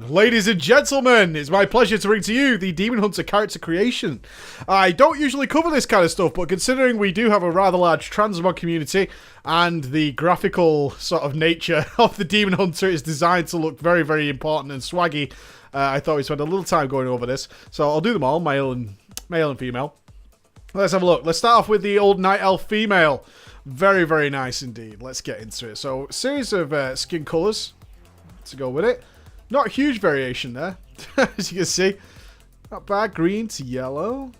Ladies and gentlemen, it's my pleasure to bring to you the Demon Hunter character creation. I don't usually cover this kind of stuff, but considering we do have a rather large transmog community and the graphical sort of nature of the Demon Hunter is designed to look very, very important and swaggy, I thought we'd spend a little time going over this. So I'll do them all, male and female. Let's have a look. Let's start off with the old Night Elf female. Very, very nice indeed. Let's get into it. So, series of skin colours to go with it. Not a huge variation there, as you can see. Not bad. Green to yellow.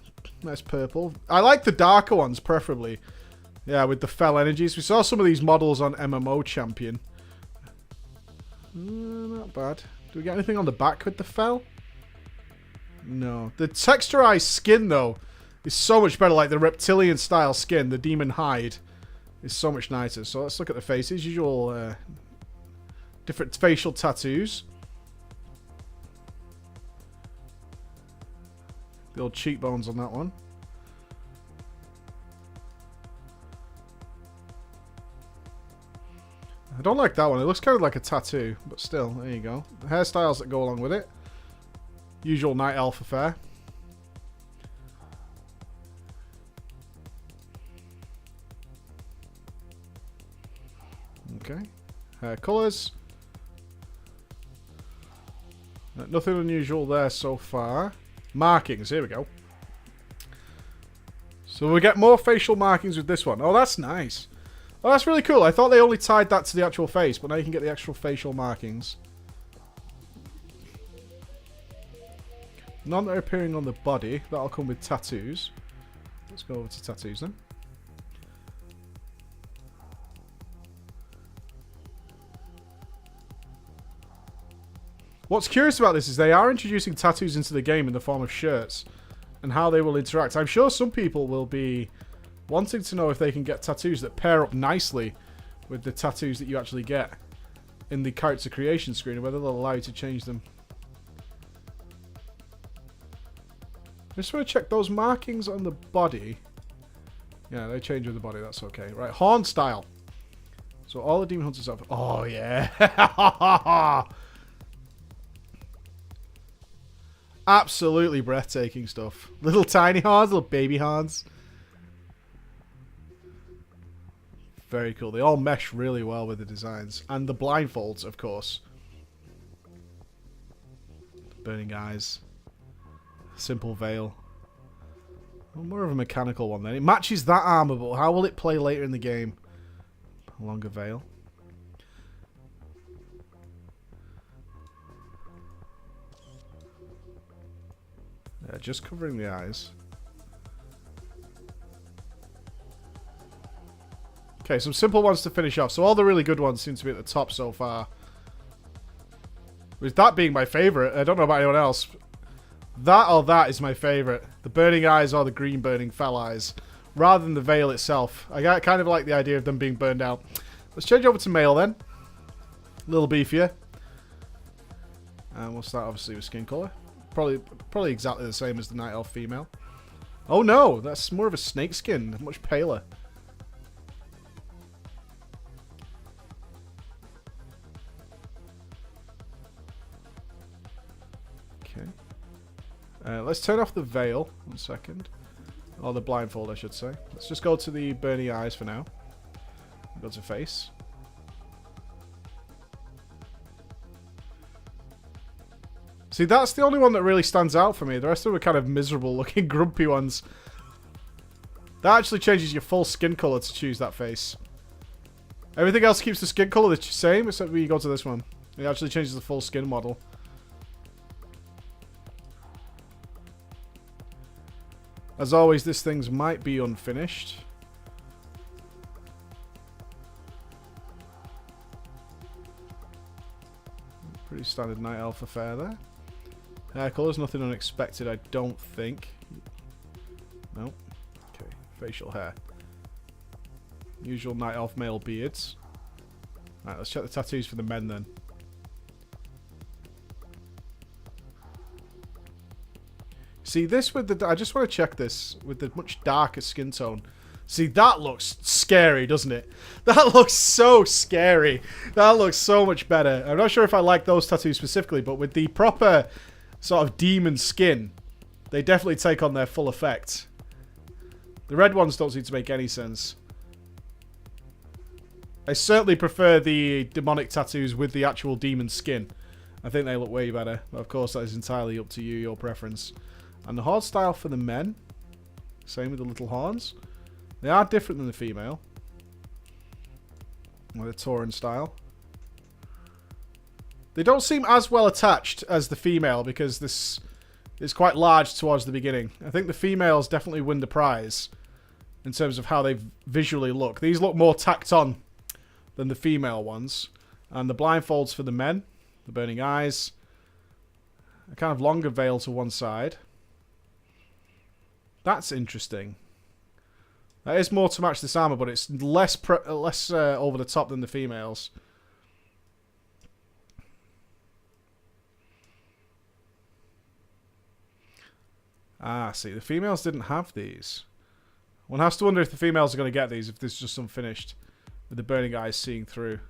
Nice purple. I like the darker ones, preferably. Yeah, with the fell energies. We saw some of these models on MMO Champion. Not bad. Do we get anything on the back with the fell? No. The texturized skin, though, is so much better. Like the reptilian style skin, the demon hide, is so much nicer. So let's look at the faces. Usual different facial tattoos. The old cheekbones on that one. I don't like that one. It looks kind of like a tattoo, but still, there you go. The hairstyles that go along with it. Usual Night Elf affair. Okay. Hair colours. Nothing unusual there so far. Markings, here we go. So we get more facial markings with this one. Oh, that's nice. Oh, that's really cool. I thought they only tied that to the actual face, but now you can get the actual facial markings. None that are appearing on the body. That'll come with tattoos. Let's go over to tattoos then. What's curious about this is they are introducing tattoos into the game in the form of shirts and how they will interact. I'm sure some people will be wanting to know if they can get tattoos that pair up nicely with the tattoos that you actually get in the character creation screen, and whether they'll allow you to change them. I just want to check those markings on the body. Yeah, they change with the body. That's okay. Right, horn style. So all the Demon Hunters have... Oh, yeah. Absolutely breathtaking stuff. Little tiny horns, little baby horns. Very cool. They all mesh really well with the designs. And the blindfolds, of course. Burning eyes. Simple veil. Well, more of a mechanical one then. It matches that armor, but how will it play later in the game? A longer veil. Yeah, just covering the eyes. Okay, some simple ones to finish off. So all the really good ones seem to be at the top so far. With that being my favourite, I don't know about anyone else. That or that is my favourite. The burning eyes or the green burning fell eyes. Rather than the veil itself. I kind of like the idea of them being burned out. Let's change over to male then. A little beefier. And we'll start obviously with skin colour. Probably exactly the same as the Night Elf female. Oh no, that's more of a snake skin, much paler. Okay. Let's turn off the veil. 1 second. Or the blindfold, I should say. Let's just go to the burning eyes for now. Go to face. See, that's the only one that really stands out for me. The rest of them are kind of miserable looking, grumpy ones. That actually changes your full skin colour to choose that face. Everything else keeps the skin colour the same, except when you go to this one. It actually changes the full skin model. As always, this thing's might be unfinished. Pretty standard Night Elf affair there. Hair colours, nothing unexpected, I don't think. Nope. Okay, facial hair. Usual Night Elf male beards. Alright, let's check the tattoos for the men then. See, this with the... I just want to check this with the much darker skin tone. See, that looks scary, doesn't it? That looks so scary. That looks so much better. I'm not sure if I like those tattoos specifically, but with the proper sort of demon skin, they definitely take on their full effect. The red ones don't seem to make any sense. I certainly prefer the demonic tattoos with the actual demon skin. I think they look way better. But of course, that is entirely up to you, your preference. And the hard style for the men. Same with the little horns. They are different than the female. With a Tauran style. They don't seem as well attached as the female because this is quite large towards the beginning. I think the females definitely win the prize in terms of how they visually look. These look more tacked on than the female ones. And the blindfolds for the men. The burning eyes. A kind of longer veil to one side. That's interesting. That is more to match this armor, but it's less over the top than the females. Ah, see, the females didn't have these. One has to wonder if the females are going to get these, if this is just unfinished. With the burning eyes seeing through.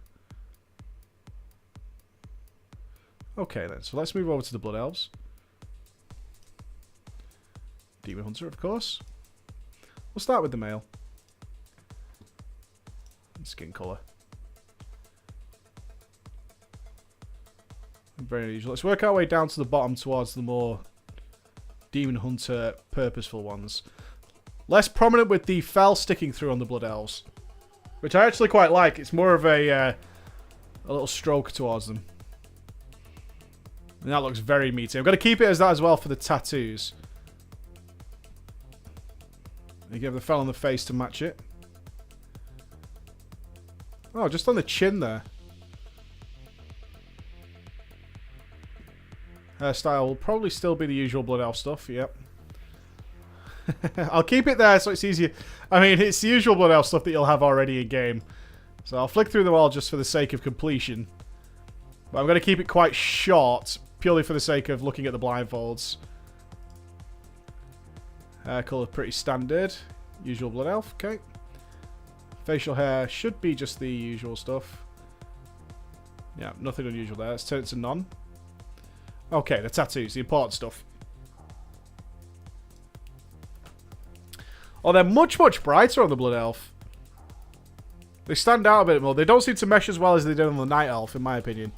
Okay then, so let's move over to the Blood Elves. Demon Hunter, of course. We'll start with the male. Skin colour. Very unusual. Let's work our way down to the bottom towards the more Demon Hunter purposeful ones. Less prominent with the fell sticking through on the Blood Elves. Which I actually quite like. It's more of a little stroke towards them. And that looks very meaty. I'm going to keep it as that as well for the tattoos. You give the fell on the face to match it. Oh, just on the chin there. Hairstyle will probably still be the usual Blood Elf stuff, yep. I'll keep it there so it's easier. I mean, it's the usual Blood Elf stuff that you'll have already in game. So I'll flick through them all just for the sake of completion. But I'm going to keep it quite short, purely for the sake of looking at the blindfolds. Hair colour pretty standard. Usual Blood Elf, okay. Facial hair should be just the usual stuff. Yeah, nothing unusual there. Let's turn it to none. Okay, the tattoos, the important stuff. Oh, they're much, much brighter on the Blood Elf. They stand out a bit more. They don't seem to mesh as well as they did on the Night Elf, in my opinion.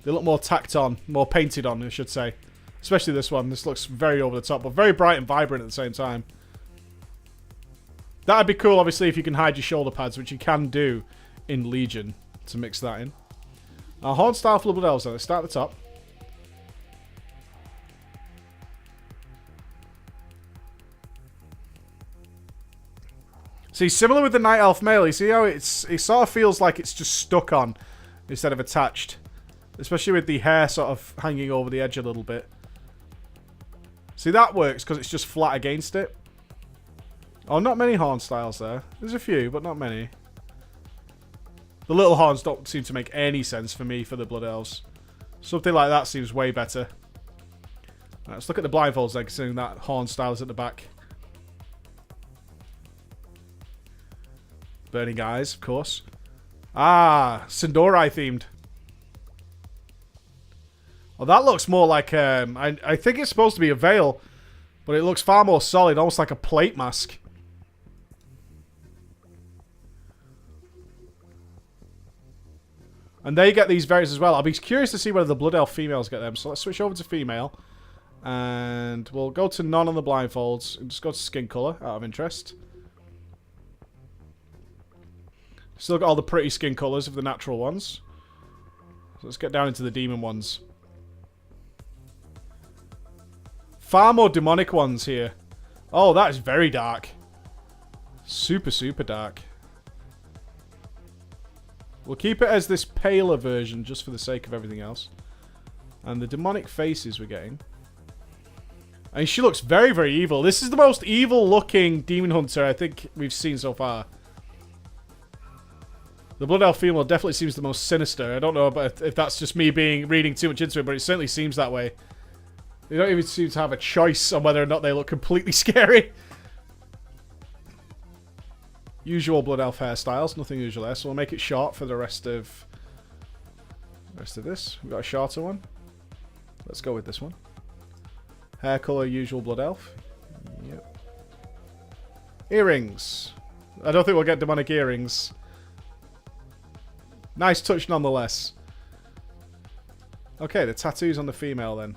They look more tacked on, more painted on, I should say. Especially this one. This looks very over the top, but very bright and vibrant at the same time. That'd be cool, obviously, if you can hide your shoulder pads, which you can do in Legion, to mix that in. Our horn style for the Blood Elves, then. Let's start at the top. See, similar with the Night Elf male, you see how it sort of feels like it's just stuck on instead of attached. Especially with the hair sort of hanging over the edge a little bit. See, that works because it's just flat against it. Oh, not many horn styles there. There's a few, but not many. The little horns don't seem to make any sense for me for the Blood Elves. Something like that seems way better. Right, let's look at the blindfolds then, considering that horn style is at the back. Burning eyes, of course. Ah, Sindorai themed. Well, that looks more like, I think it's supposed to be a veil, but it looks far more solid, almost like a plate mask. And they get these variants as well. I'll be curious to see whether the Blood Elf females get them. So let's switch over to female. And we'll go to none on the blindfolds. And just go to skin colour, out of interest. Still got all the pretty skin colours of the natural ones. So let's get down into the demon ones. Far more demonic ones here. Oh, that is very dark. Super, super dark. We'll keep it as this paler version just for the sake of everything else. And the demonic faces we're getting. And she looks very, very evil. This is the most evil looking demon hunter I think we've seen so far. The Blood Elf female definitely seems the most sinister. I don't know about if that's just me reading too much into it, but it certainly seems that way. They don't even seem to have a choice on whether or not they look completely scary. Usual Blood Elf hairstyles, nothing usual there. So we'll make it short for the rest of this. We've got a shorter one. Let's go with this one. Hair color, usual Blood Elf. Yep. Earrings. I don't think we'll get demonic earrings. Nice touch nonetheless. Okay, the tattoos on the female then.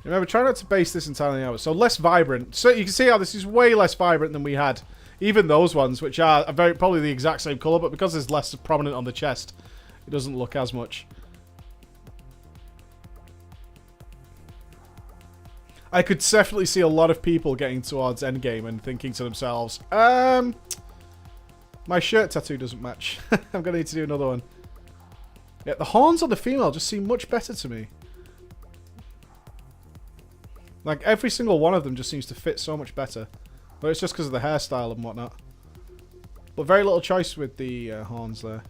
Remember, try not to base this entirely out. So less vibrant. So you can see how this is way less vibrant than we had. Even those ones, which are probably the exact same colour, but because it's less prominent on the chest, it doesn't look as much. I could definitely see a lot of people getting towards endgame and thinking to themselves, my shirt tattoo doesn't match. I'm going to need to do another one. Yeah, the horns on the female just seem much better to me. Like, every single one of them just seems to fit so much better. But it's just because of the hairstyle and whatnot. But very little choice with the horns there.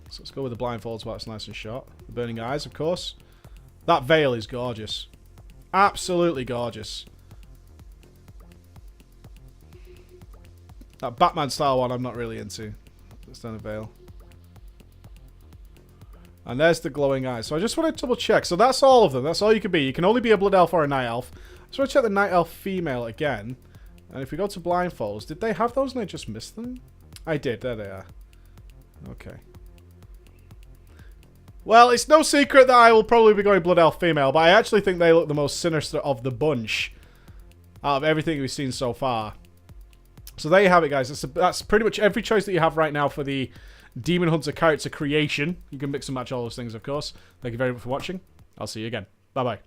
So let's go with the blindfolds while it's nice and short. The burning eyes, of course. That veil is gorgeous. Absolutely gorgeous. That Batman style one I'm not really into. Let's down a veil. And there's the glowing eyes. So I just want to double check. So that's all of them. That's all you can be. You can only be a Blood Elf or a Night Elf. I just want to check the Night Elf female again. And if we go to blindfolds, did they have those and I just missed them? I did. There they are. Okay. Well, it's no secret that I will probably be going Blood Elf female, but I actually think they look the most sinister of the bunch out of everything we've seen so far. So there you have it, guys. That's pretty much every choice that you have right now for the Demon Hunter character creation. You can mix and match all those things, of course. Thank you very much for watching. I'll see you again. Bye-bye.